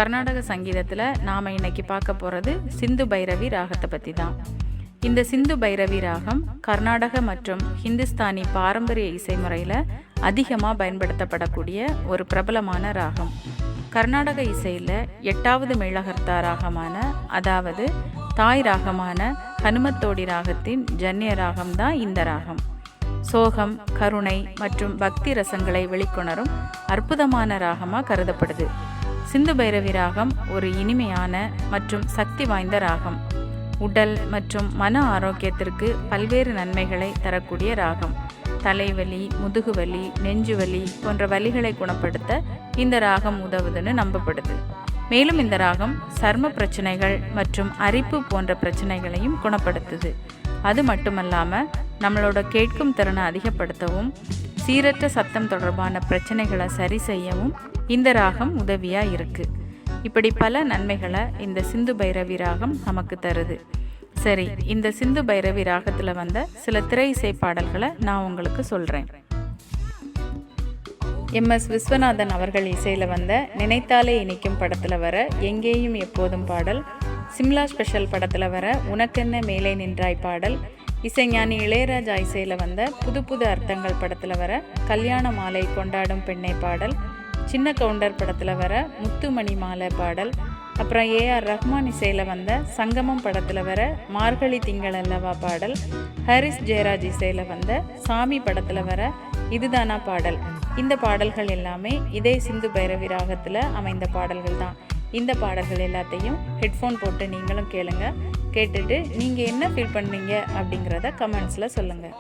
கர்நாடக சங்கீதத்தில் நாம் இன்னைக்கு பார்க்க போகிறது சிந்து பைரவி ராகத்தை பற்றி தான். இந்த சிந்து பைரவி ராகம் கர்நாடக மற்றும் ஹிந்துஸ்தானி பாரம்பரிய இசைமுறையில் அதிகமாக பயன்படுத்தப்படக்கூடிய ஒரு பிரபலமான ராகம். கர்நாடக இசையில் 8வது மேளகர்த்தா ராகமான, அதாவது தாய் ராகமான ஹனுமத்தோடி ராகத்தின் ஜன்னிய ராகம் தான் இந்த ராகம். சோகம், கருணை மற்றும் பக்தி ரசங்களை வெளிக்கொணரும் அற்புதமான ராகமாக கருதப்படுது. சிந்து பைரவி ராகம் ஒரு இனிமையான மற்றும் சக்தி வாய்ந்த ராகம். உடல் மற்றும் மன ஆரோக்கியத்திற்கு பல்வேறு நன்மைகளை தரக்கூடிய ராகம். தலைவலி, முதுகுவலி, நெஞ்சுவலி போன்ற வலிகளை குணப்படுத்த இந்த ராகம் உதவுதுன்னு நம்பப்படுது. மேலும் இந்த ராகம் சர்ம பிரச்சனைகள் மற்றும் அரிப்பு போன்ற பிரச்சனைகளையும் குணப்படுத்துது. அது மட்டுமல்லாமல் நம்மளோட கேட்கும் திறனை அதிகப்படுத்தவும், சீரற்ற சத்தம் தொடர்பான பிரச்சனைகளை சரி செய்யவும் இந்த ராகம் உதவியாக இருக்குது. இப்படி பல நன்மைகளை இந்த சிந்து பைரவி ராகம் நமக்கு தருது. சரி, இந்த சிந்து பைரவி ராகத்தில் வந்த சில திரை இசை பாடல்களை நான் உங்களுக்கு சொல்கிறேன். MS விஸ்வநாதன் அவர்கள் இசையில் வந்த நினைத்தாலே இனிக்கும் படத்தில் வர எங்கேயும் எப்போதும் பாடல், சிம்லா ஸ்பெஷல் படத்தில் வர உனக்கென்ன மேலே நின்றாய் பாடல், இசைஞானி இளையராஜா இசையில் வந்த புது புது அர்த்தங்கள் படத்தில் வர கல்யாண மாலை கொண்டாடும் பெண்ணை பாடல், சின்ன கவுண்டர் படத்தில் வர முத்துமணி மாலை பாடல், அப்புறம் AR ரஹ்மான் இசையில் வந்த சங்கமம் படத்தில் வர மார்கழி திங்கள் அல்லவா பாடல், ஹாரிஸ் ஜெயராஜ் இசையில் வந்த சாமி படத்தில் வர இதுதானா பாடல். இந்த பாடல்கள் எல்லாமே இதே சிந்து பைரவி ராகத்தில் அமைந்த பாடல்கள் தான். இந்த பாடல்கள் எல்லாத்தையும் ஹெட்ஃபோன் போட்டு நீங்களும் கேளுங்க. கேட்டுட்டு நீங்கள் என்ன ஃபீல் பண்ணீங்க அப்படிங்கிறத கமெண்ட்ஸில் சொல்லுங்கள்.